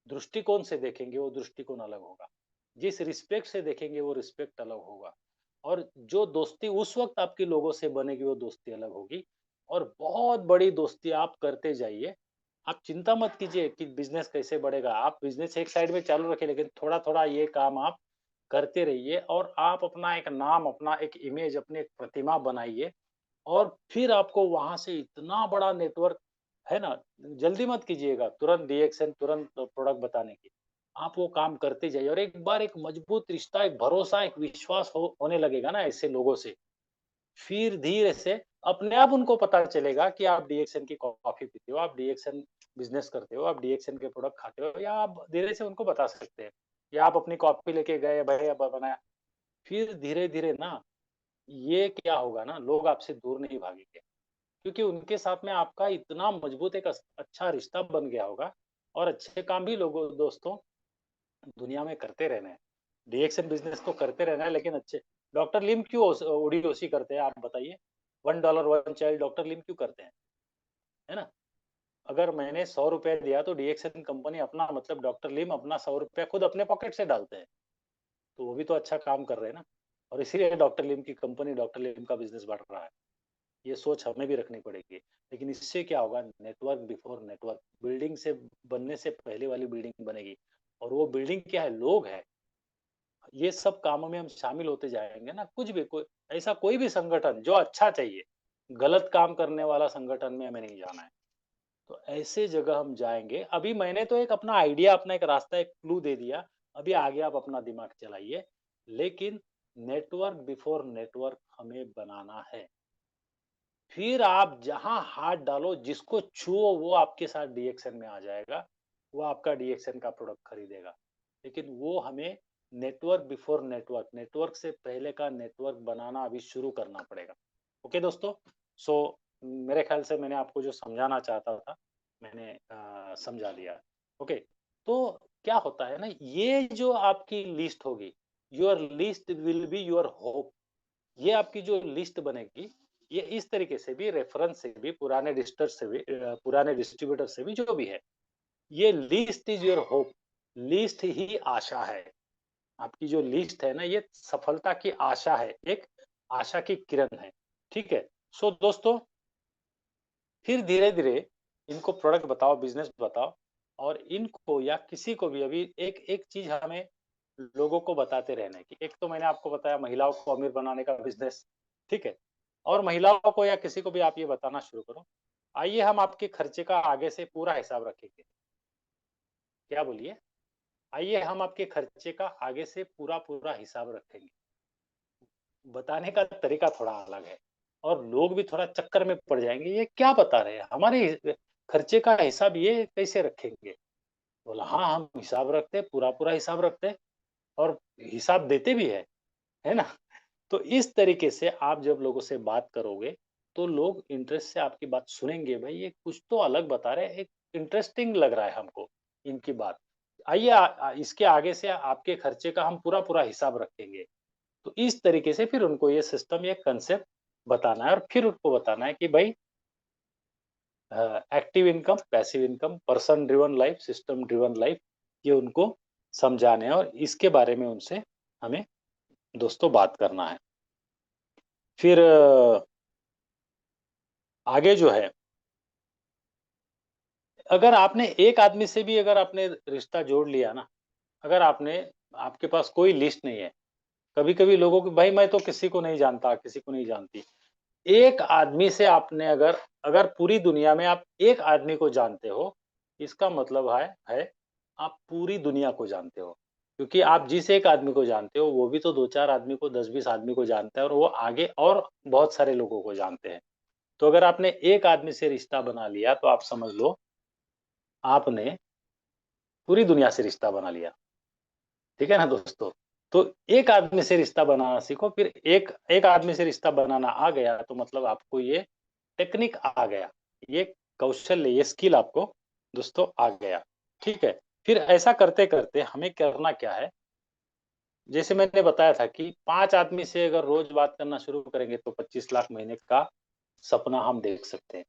दृष्टिकोण से देखेंगे, वो दृष्टिकोण अलग होगा। जिस रिस्पेक्ट से देखेंगे, वो रिस्पेक्ट अलग होगा। और जो दोस्ती उस वक़्त आपकी लोगों से बनेगी, वो दोस्ती अलग होगी। और बहुत बड़ी दोस्ती आप करते जाइए। आप चिंता मत कीजिए कि बिज़नेस कैसे बढ़ेगा। आप बिज़नेस एक साइड में चालू रखिए, लेकिन थोड़ा-थोड़ा ये काम आप करते रहिए, और आप अपना एक नाम, अपना एक इमेज, अपनी एक प्रतिमा बनाइए। और फिर आपको वहाँ से इतना बड़ा नेटवर्क, है ना, जल्दी मत कीजिएगा तुरंत रिएक्शन, तुरंत प्रोडक्ट बताने की। आप वो काम करते जाइए, और एक बार एक मजबूत रिश्ता, एक भरोसा, एक विश्वास होने लगेगा ना ऐसे लोगों से, फिर धीरे से अपने आप उनको पता चलेगा कि आप डीएक्सएन की कॉफ़ी पीते हो, आप डीएक्सएन बिज़नेस करते हो, आप डीएक्सएन के प्रोडक्ट खाते हो, या आप धीरे से उनको बता सकते हैं। या आप अपनी कॉफ़ी लेके गए, भैया बनाया। फिर धीरे-धीरे ना, ये क्या होगा ना, लोग आपसे दूर नहीं भागेंगे। क्योंकि उनके साथ में आपका इतना मजबूत एक अच्छा रिश्ता बन गया होगा, और अच्छे काम भी लोगों दोस्तों दुनिया में करते रहना है। डीएक्सएन बिज़नेस तो करते रहना है, लेकिन अच्छे डॉक्टर लिम क्यों ओडी-ओसी करते हैं आप बताइए? $1 वन चाइल्ड डॉक्टर लिम क्यों करते हैं? है ना? अगर मैंने ₹100 दिया, तो डीएक्सएन कंपनी अपना, मतलब डॉक्टर लिम अपना ₹100 खुद अपने पॉकेट से डालते हैं। तो वो भी तो अच्छा काम कर रहे हैं ना। और इसीलिए डॉक्टर लिम की कंपनी, डॉक्टर लिम का बिज़नेस बढ़ रहा है। ये सोच हमें भी रखनी पड़ेगी। लेकिन इससे क्या होगा, नेटवर्क बिफोर नेटवर्क, बिल्डिंग से बनने से पहले वाली बिल्डिंग बनेगी। और वो बिल्डिंग क्या है, लोग हैं। ये सब कामों में हम शामिल होते जाएँगे ना, कुछ भी कोई ऐसा कोई भी संगठन जो अच्छा चाहिए, गलत काम करने वाला संगठन में हमें नहीं जाना है। तो ऐसे जगह हम जाएँगे। अभी मैंने तो एक अपना आइडिया, अपना एक रास्ता, एक क्लू दे दिया। अभी आगे आप अपना दिमाग चलाइए। लेकिन नेटवर्क बिफोर नेटवर्क हमें बनाना है। फिर आप जहाँ हाथ डालो, जिसको छुओ, वो आपके साथ डीएक्सएन में आ जाएगा, वो आपका डीएक्सएन का प्रोडक्ट खरीदेगा। लेकिन वो हमें नेटवर्क बिफोर नेटवर्क, नेटवर्क से पहले का नेटवर्क बनाना अभी शुरू करना पड़ेगा। ओके दोस्तों? सो मेरे ख्याल से मैंने आपको जो समझाना चाहता था, मैंने समझा दिया। ओके, तो क्या होता है ना, ये जो आपकी लिस्ट होगी, your list will be your hope. ये आपकी जो लिस्ट बनेगी, ये इस तरीके से भी, रेफरेंस से भी, पुराने डिस्टर से भी, पुराने डिस्ट्रीब्यूटर से भी, जो भी है, ये list is your hope. List ही आशा है। आपकी जो लिस्ट है ना, ये सफलता की आशा है, एक आशा की किरण है। ठीक है। सो दोस्तों, फिर धीरे धीरे इनको प्रोडक्ट बताओ, बिजनेस बताओ। और इनको या किसी को भी, अभी एक एक चीज हमें लोगों को बताते रहना है, कि एक तो मैंने आपको बताया महिलाओं को अमीर बनाने का बिजनेस। ठीक है। और महिलाओं को या किसी को भी आप ये बताना शुरू करो, आइए हम आपके खर्चे का आगे से पूरा हिसाब रखेंगे। क्या बोलिए? आइए हम आपके खर्चे का आगे से पूरा पूरा हिसाब रखेंगे। बताने का तरीका थोड़ा अलग है, और लोग भी थोड़ा चक्कर में पड़ जाएंगे, ये क्या बता रहे हैं, हमारे खर्चे का हिसाब ये कैसे रखेंगे? बोला हाँ, हम हिसाब रखते हैं, पूरा पूरा हिसाब रखते हैं, और हिसाब देते भी है ना? तो इस तरीके से आप जब लोगों से बात करोगे, तो लोग इंटरेस्ट से आपकी बात सुनेंगे। भाई ये कुछ तो अलग बता रहे हैं, एक इंटरेस्टिंग लग रहा है हमको इनकी बात। आइए इसके आगे से आपके खर्चे का हम पूरा पूरा हिसाब रखेंगे। तो इस तरीके से फिर उनको ये सिस्टम, ये कंसेप्ट बताना है, और फिर उनको बताना है कि भाई active income, passive income, person driven life, system driven life, ये उनको समझाने हैं, और इसके बारे में उनसे हमें दोस्तों बात करना है। फिर आगे जो है, अगर आपने एक आदमी से भी अगर आपने रिश्ता जोड़ लिया ना, अगर आपने, आपके पास कोई लिस्ट नहीं है, कभी-कभी लोगों को भाई मैं तो किसी को नहीं जानता, किसी को नहीं जानती। एक आदमी से आपने अगर अगर पूरी दुनिया में आप एक आदमी को जानते हो, इसका मतलब है आप पूरी दुनिया को जानते हो। क्योंकि आप जिस एक आदमी को जानते हो, वो भी तो 2-4 आदमी को, 10-20 आदमी को जानता है और वो आगे और बहुत सारे लोगों को जानते हैं। तो अगर आपने एक आदमी से रिश्ता बना लिया, तो आप समझ लो आपने पूरी दुनिया से रिश्ता बना लिया। ठीक है ना दोस्तों? तो एक आदमी से रिश्ता बनाना सीखो, फिर एक एक आदमी से रिश्ता बनाना आ गया, तो मतलब आपको ये टेक्निक आ गया, ये कौशल्य, ये स्किल आपको दोस्तों आ गया, ठीक है? फिर ऐसा करते-करते हमें करना क्या है, जैसे मैंने बताया था कि 5 आदमी से अगर रोज़ बात करना शुरू करेंगे, तो 25 लाख महीने का सपना हम देख सकते हैं।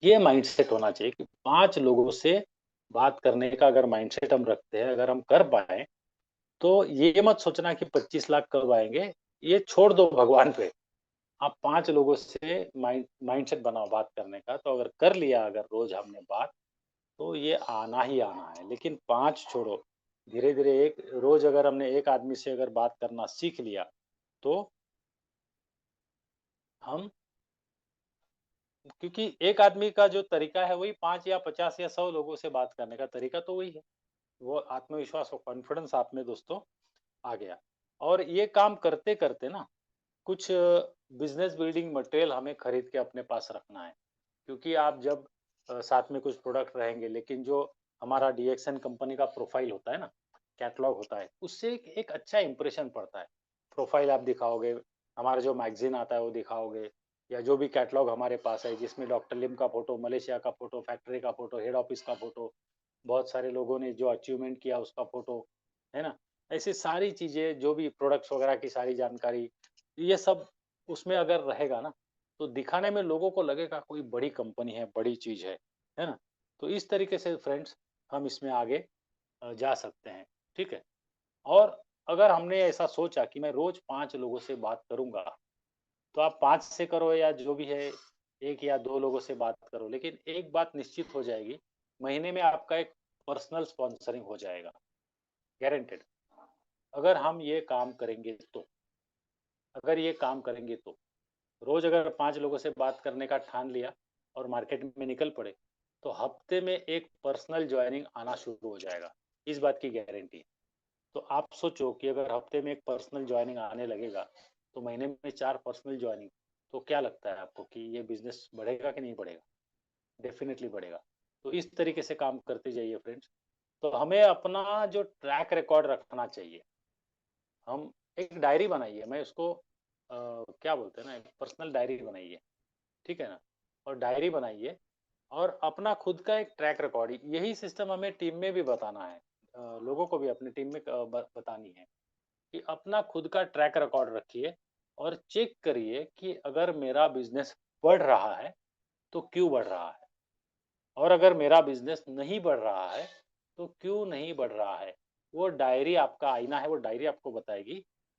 ये माइंडसेट होना चाहिए कि 5 लोगों से बात करने का अगर माइंडसेट हम रखते हैं, अगर हम कर पाएँ, तो ये मत सोचना कि 25 लाख कब आएँगे, ये छोड़ दो भगवान पे। आप 5 लोगों से माइंडसेट बनाओ बात करने का, तो अगर कर लिया अगर रोज़ हमने बात, तो ये आना ही आना है। लेकिन 5 छोड़ो, धीरे-धीरे एक रोज़ अगर हमने एक आदमी से अगर बात करना सीख लिया, तो हम क्योंकि एक आदमी का जो तरीका है वही 5 या 50 या 100 लोगों से बात करने का तरीका तो वही है। वो आत्मविश्वास और कॉन्फिडेंस आप में दोस्तों आ गया। और ये काम करते-करते ना कुछ बिज़नेस बिल्डिंग मटेरियल हमें खरीद के अपने पास रखना है। क्योंकि आप जब साथ में कुछ प्रोडक्ट रहेंगे, लेकिन जो हमारा डीएक्सएन कंपनी का प्रोफाइल होता है ना, कैटलॉग होता है, उससे एक एक अच्छा इंप्रेशन पड़ता है। प्रोफाइल आप दिखाओगे, हमारा जो मैगज़ीन आता है वो दिखाओगे, या जो भी कैटलॉग हमारे पास है जिसमें डॉक्टर लिम का फ़ोटो, मलेशिया का फ़ोटो, फैक्ट्री का फ़ोटो, हेड ऑफ़िस का फ़ोटो, बहुत सारे लोगों ने जो अचीवमेंट किया उसका फ़ोटो, है ना? ऐसी सारी चीज़ें, जो भी प्रोडक्ट्स वगैरह की सारी जानकारी, ये सब उसमें अगर रहेगा ना, तो दिखाने में लोगों को लगेगा कोई बड़ी कंपनी है, बड़ी चीज़ है ना? तो इस तरीके से फ्रेंड्स हम इसमें आगे जा सकते हैं, ठीक है? और अगर हमने ऐसा सोचा कि मैं रोज़ 5 लोगों से बात करूँगा, तो आप 5 से करो या जो भी है, 1 या 2 लोगों से बात करो, लेकिन एक बात निश्चित हो जाएगी, महीने में आपका एक पर्सनल स्पॉन्सरिंग हो जाएगा, गारंटीड। अगर हम ये काम करेंगे तो, अगर ये काम करेंगे तो। रोज अगर 5 लोगों से बात करने का ठान लिया और मार्केट में निकल पड़े, तो हफ्ते में एक पर्सनल जॉइनिंग आना शुरू हो जाएगा। इस बात की गारंटी है। तो आप सोचो कि अगर हफ्ते में एक पर्सनल जॉइनिंग आने लगेगा, तो महीने में 4 पर्सनल जॉइनिंग, तो क्या लगता है आपको कि ये बिज़नेस बढ़ेगा कि नहीं बढ़ेगा? डेफ़िनिटली बढ़ेगा। तो इस तरीके से काम करते जाइए फ्रेंड्स। तो हमें अपना जो ट्रैक रिकॉर्ड रखना चाहिए। हम एक डायरी बनाइए, मैं उसको क्या बोलते हैं ना, एक पर्सनल डायरी बनाइए। ठीक है ना? और डायरी बनाइए और अपना खुद का एक ट्रैक रिकॉर्ड, यही सिस्टम हमें टीम में भी बताना है। लोगों को भी अपनी टीम में बतानी है कि अपना खुद का ट्रैक रिकॉर्ड रखिए और चेक करिए कि अगर मेरा बिजनेस बढ़ रहा है तो क्यों बढ़ रहा है, और अगर मेरा बिजनेस नहीं बढ़ रहा है तो क्यों नहीं बढ़ रहा है। वो डायरी आपका आईना है, वो डायरी आपको बताएगी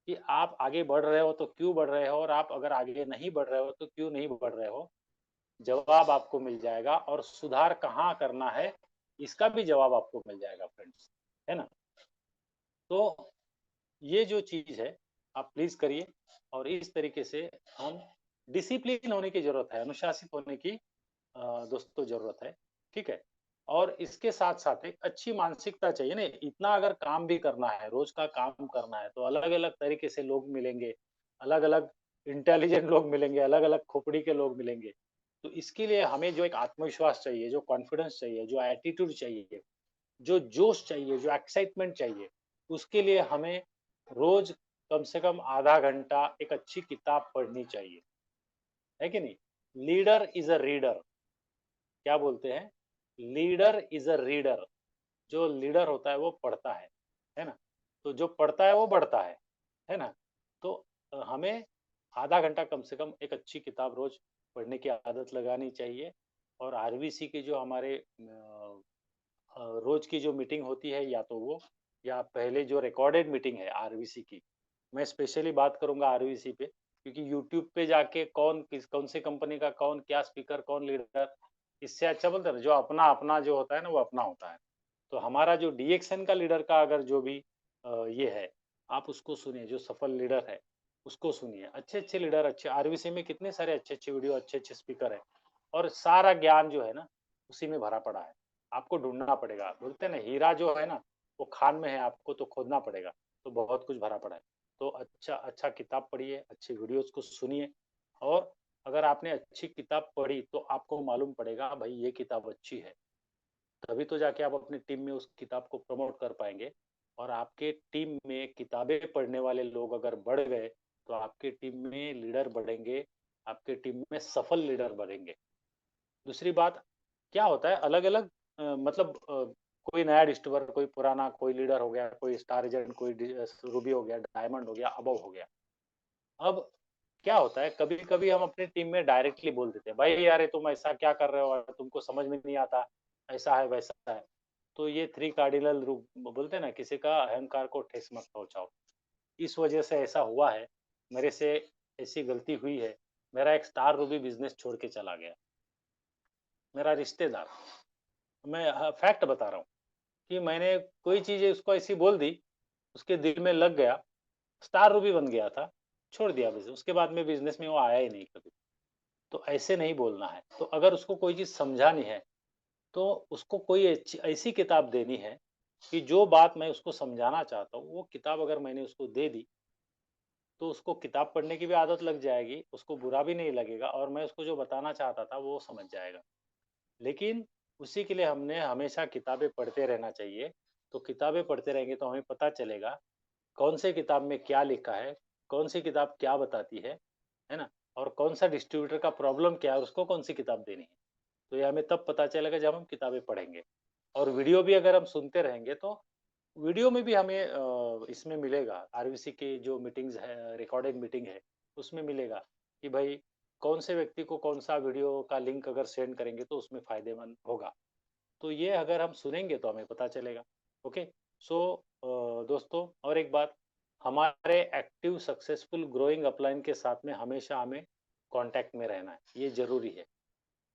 कि आप आगे बढ़ रहे हो तो क्यों बढ़ रहे हो, और आप अगर आगे नहीं बढ़ रहे हो तो क्यों नहीं बढ़ रहे हो। जवाब आपको मिल जाएगा, और सुधार कहाँ करना है, इसका भी जवाब आपको मिल जाएगा फ्रेंड्स, है ना? तो ये जो चीज़ है, आप प्लीज़ करिए, और इस तरीके से हम डिसिप्लिन होने की ज़रूरत है, अनुशासित होने की दोस्तों ज़रूरत है, ठीक है? और इसके साथ-साथ एक अच्छी मानसिकता चाहिए ना, इतना अगर काम भी करना है, रोज़ का काम करना है, तो अलग-अलग तरीके से लोग मिलेंगे, अलग-अलग इंटेलिजेंट लोग मिलेंगे, अलग-अलग खोपड़ी के लोग मिलेंगे। तो इसके लिए हमें जो एक आत्मविश्वास चाहिए, जो कॉन्फिडेंस चाहिए, जो एटीट्यूड चाहिए, जो जोश चाहिए, जो एक्साइटमेंट चाहिए, उसके लिए हमें रोज़ कम से कम आधा घंटा एक अच्छी किताब पढ़नी चाहिए, है कि नहीं? लीडर इज़ अ रीडर, क्या बोलते हैं? लीडर इज़ अ रीडर, जो लीडर होता है वो पढ़ता है ना? तो जो पढ़ता है वो बढ़ता है ना? तो हमें आधा घंटा कम से कम एक अच्छी किताब रोज़ पढ़ने की आदत लगानी चाहिए, और आरबीसी के जो हमारे रोज़ की जो मीटिंग होती है, या तो वो, या पहले जो रिकॉर्डेड मीटिंग है आरबीसी की, मैं स्पेशली बात करूँगा आरबीसी पे, क्योंकि यूट्यूब पे जाके कौन सी कंपनी का कौन क्या स्पीकर, कौन लीडर, इससे अच्छा बोलते हैं ना, जो अपना-अपना जो होता है ना, वो अपना होता है। तो हमारा जो डीएक्सएन का लीडर का अगर जो भी ये है, आप उसको सुनिए, जो सफल लीडर है, उसको सुनिए। अच्छे-अच्छे लीडर, अच्छे आरवीसी में कितने सारे अच्छे-अच्छे वीडियो, अच्छे-अच्छे स्पीकर हैं और सारा ज्ञान जो है ना, उसी में भरा पड़ा है। आपको ढूँढना पड़ेगा। बोलते हैं ना, हीरा जो है ना, वो खान में है, आपको तो खोदना पड़ेगा, तो बहुत कुछ भरा पड़ा है। तो अच्छा अच्छा किताब पढ़िए, अच्छी वीडियोज़ को सुनिए और अगर आपने अच्छी किताब पढ़ी, तो आपको मालूम पड़ेगा, भई ये किताब अच्छी है। तभी तो जाके आप अपनी टीम में उस किताब को प्रमोट कर पाएँगे और आपके टीम में किताबें पढ़ने वाले लोग अगर बढ़ गए, तो आपके टीम में लीडर बढ़ेंगे, आपके टीम में सफल लीडर बढ़ेंगे। दूसरी बात, क्या होता है अलग-अलग मतलब कोई नया डिस्कवर, कोई पुराना, कोई लीडर हो गया, कोई स्टार एजेंट, कोई रूबी हो गया, डायमंड हो गया, अबव हो गया। अब क्या होता है, कभी-कभी हम अपनी टीम में डायरेक्टली बोल देते हैं, भाई यार ये तुम ऐसा क्या कर रहे हो, तुमको समझ में नहीं आता, ऐसा है वैसा है। तो ये 3 कार्डिनल रूल बोलते हैं ना, किसी का अहंकार को ठेस मत पहुंचाओ। इस वजह से ऐसा हुआ है, मेरे से ऐसी गलती हुई है। मेरा एक स्टार रूबी बिजनेस छोड़ के चला गया, मेरा रिश्तेदार। मैं फैक्ट बता रहा हूँ कि मैंने कोई चीज उसको ऐसी बोल दी, उसके दिल में लग गया, स्टार रूबी बन गया था, छोड़ दिया बिजनेस। उसके बाद में बिजनेस में वो आया ही नहीं कभी। तो ऐसे नहीं बोलना है। तो अगर उसको कोई चीज़ समझानी है, तो उसको कोई ऐसी किताब देनी है कि जो बात मैं उसको समझाना चाहता हूँ, वो किताब अगर मैंने उसको दे दी, तो उसको किताब पढ़ने की भी आदत लग जाएगी, उसको बुरा भी नहीं लगेगा और मैं उसको जो बताना चाहता था, वो समझ जाएगा। लेकिन उसी के लिए हमने हमेशा किताबें पढ़ते रहना चाहिए। तो किताबें पढ़ते रहेंगे तो हमें पता चलेगा, कौन से किताब में क्या लिखा है, कौन सी किताब क्या बताती है ना? और कौन-सा डिस्ट्रीब्यूटर का प्रॉब्लम क्या है, उसको कौन-सी किताब देनी है। तो ये हमें तब पता चलेगा जब हम किताबें पढ़ेंगे। और वीडियो भी अगर हम सुनते रहेंगे तो वीडियो में भी हमें इसमें मिलेगा, आरवीसी की जो मीटिंग्स है, रिकॉर्डेड मीटिंग है, उसमें मिलेगा कि भाई कौन से व्यक्ति को कौन-सा वीडियो का लिंक अगर सेंड करेंगे तो उसमें फ़ायदेमंद होगा। तो ये अगर हम सुनेंगे तो हमें पता चलेगा। ओके। सो दोस्तों, और एक बात, हमारे एक्टिव सक्सेसफुल ग्रोइंग अपलाइन के साथ में हमेशा हमें कांटेक्ट में रहना है, ये जरूरी है।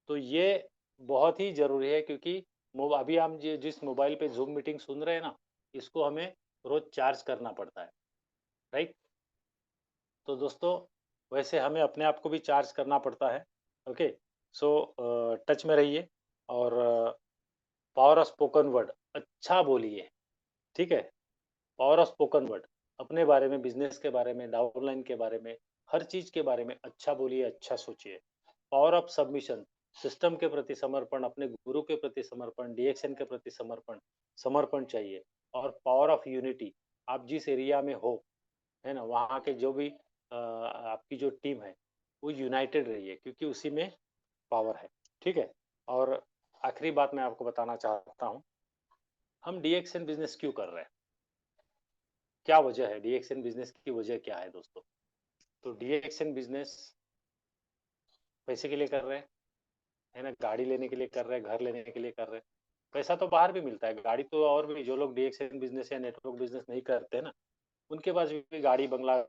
तो ये बहुत ही जरूरी है, क्योंकि अभी हम जिस मोबाइल पे जूम मीटिंग सुन रहे हैं ना, इसको हमें रोज चार्ज करना पड़ता है, राइट? तो दोस्तों, वैसे हमें अपने आप को भी चार्ज करना पड़ता है। ओके। सो टच में रहिए और पावर ऑफ स्पोकन वर्ड अच्छा बोलिए, ठीक है? पावर ऑफ स्पोकन वर्ड, अपने बारे में, बिजनेस के बारे में, डाउनलाइन के बारे में, हर चीज के बारे में अच्छा बोलिए, अच्छा सोचिए। पावर ऑफ सबमिशन, सिस्टम के प्रति समर्पण, अपने गुरु के प्रति समर्पण, डीएक्शन के प्रति समर्पण, समर्पण चाहिए। और पावर ऑफ यूनिटी, आप जिस एरिया में हो, है ना, वहाँ के जो भी आपकी जो टीम है, वो यूनाइटेड रहिए, क्योंकि उसी में पावर है। ठीक है। और आखिरी बात मैं आपको बताना चाहता हूँ, हम डीएक्शन बिजनेस क्यों कर रहे हैं, क्या वजह है, डीएक्शन बिजनेस की वजह क्या है दोस्तों? तो डीएक्शन बिजनेस पैसे के लिए कर रहे हैं, है ना, गाड़ी लेने के लिए कर रहे हैं, घर लेने के लिए कर रहे हैं। पैसा तो बाहर भी मिलता है, गाड़ी तो, और भी जो लोग डीएक्शन बिजनेस या नेटवर्क बिजनेस नहीं करते ना, उनके पास भी गाड़ी बंगला,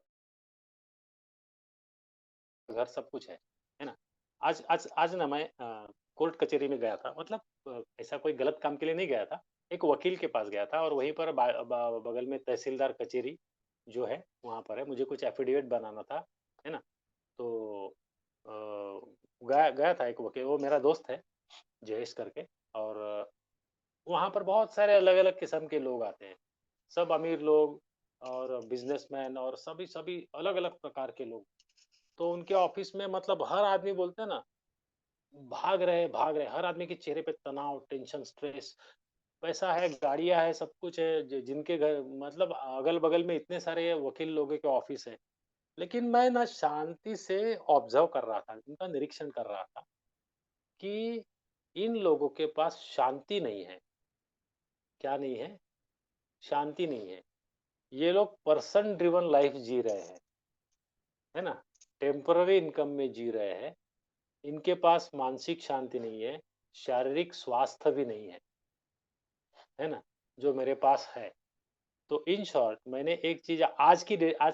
घर सब कुछ है ना? आज आज आज ना मैं कोर्ट कचहरी में गया था, मतलब ऐसा कोई गलत काम के लिए नहीं गया था। एक वकील के पास गया था और वहीं पर बगल में तहसीलदार कचहरी जो है, वहाँ पर है, मुझे कुछ एफिडेविट बनाना था, है ना? तो अ, गया गया था एक वकील, वो मेरा दोस्त है, जयेश करके। और वहाँ पर बहुत सारे अलग-अलग किस्म के लोग आते हैं। सब अमीर लोग और बिजनेसमैन और सभी सभी अलग-अलग प्रकार के लोग। तो उनके ऑफिस में मतलब हर आदमी, बोलते हैं ना, भाग रहे, हर आदमी के चेहरे पे तनाव, टेंशन, स्ट्रेस। पैसा है, गाड़ियां है, सब कुछ है, जिनके घर मतलब अगल बगल में इतने सारे वकील लोगों के ऑफिस है। लेकिन मैं ना शांति से ऑब्जर्व कर रहा था, इनका निरीक्षण कर रहा था कि इन लोगों के पास शांति नहीं है। क्या नहीं है? शांति नहीं है। ये लोग पर्सन ड्रिवन लाइफ जी रहे हैं, है ना? टेम्पररी इनकम में जी रहे हैं। इनके पास मानसिक शांति नहीं है, शारीरिक स्वास्थ्य भी नहीं है ना? जो मेरे पास है। तो इन शॉर्ट, मैंने एक चीज़ आज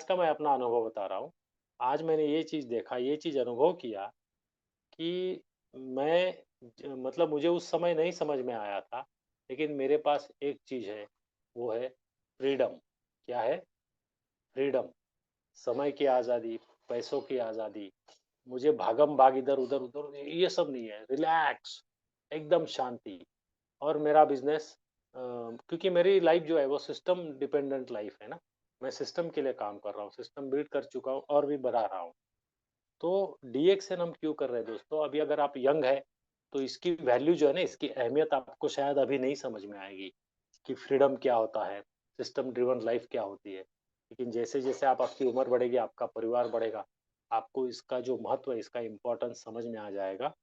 का मैं अपना अनुभव बता रहा हूँ। आज मैंने ये चीज़ देखा, ये चीज़ अनुभव किया कि मैं मतलब मुझे उस समय नहीं समझ में आया था, लेकिन मेरे पास एक चीज़ है, वो है फ्रीडम। क्या है? फ्रीडम, समय की आज़ादी, पैसों की आज़ादी, मुझे भागम-भाग इधर-उधर उधर ये सब नहीं है, रिलैक्स, एकदम शांति। और मेरा बिज़नेस क्योंकि मेरी लाइफ़ जो है वो सिस्टम डिपेंडेंट लाइफ़ है ना, मैं सिस्टम के लिए काम कर रहा हूँ, सिस्टम बिल्ड कर चुका हूँ और भी बढ़ा रहा हूँ। तो डीएक्सएन हम क्यों कर रहे हैं दोस्तों? अभी अगर आप यंग हैं, तो इसकी वैल्यू जो है ना, इसकी अहमियत आपको शायद अभी नहीं समझ में आएगी, कि फ्रीडम क्या होता है, सिस्टम ड्रिवन लाइफ़ क्या होती है। लेकिन जैसे-जैसे आप आपकी उम्र बढ़ेगी, आपका परिवार बढ़ेगा, आपको इसका जो महत्व है, इसका इम्पोर्टेंस समझ में आ जाएगा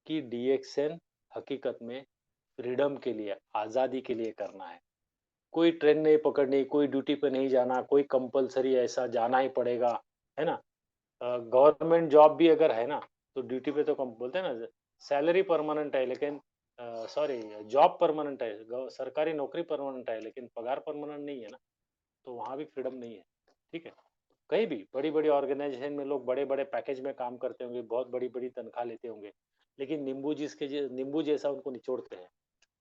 कि डीएक्सएन हकीकत में फ्रीडम के लिए, आज़ादी के लिए करना है। कोई ट्रेन नहीं पकड़नी, कोई ड्यूटी पे नहीं जाना, कोई कंपल्सरी ऐसा जाना ही पड़ेगा, है ना? गवर्नमेंट जॉब भी अगर है ना, तो ड्यूटी पे तो कम बोलते हैं ना, सैलरी परमानेंट है लेकिन सॉरी, जॉब परमानेंट है, सरकारी नौकरी परमानेंट है लेकिन पगार परमानेंट नहीं है ना, तो वहाँ भी फ्रीडम नहीं है, ठीक है? कहीं भी बड़ी-बड़ी ऑर्गेनाइजेशन में लोग बड़े-बड़े पैकेज में काम करते होंगे, बहुत बड़ी-बड़ी तनख्वाह लेते होंगे, लेकिन नींबू जैसा उनको निचोड़ते हैं।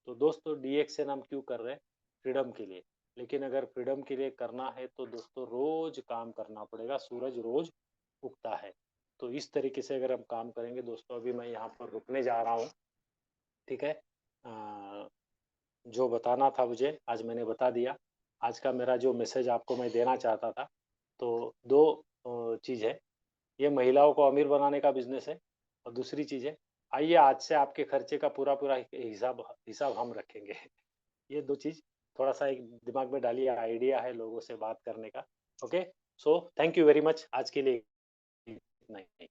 तो दोस्तों डीएक्सएन हम क्यों कर रहे हैं? फ्रीडम के लिए। लेकिन अगर फ्रीडम के लिए करना है तो दोस्तों रोज काम करना पड़ेगा, सूरज रोज उगता है। तो इस तरीके से अगर हम काम करेंगे दोस्तों, अभी मैं यहाँ पर रुकने जा रहा हूँ, ठीक है? जो बताना था मुझे आज मैंने बता दिया। आज का मेरा जो मैसेज आपको मैं देना चाहता था, तो 2 चीज़ है, ये महिलाओं को अमीर बनाने का बिज़नेस है और दूसरी चीज़ है, आइए आज से आपके खर्चे का पूरा-पूरा हिसाब हिसाब हम रखेंगे। ये 2 चीज़ थोड़ा-सा एक दिमाग में डालिए, आइडिया है लोगों से बात करने का। Okay? So thank you very much, आज के लिए इतना ही।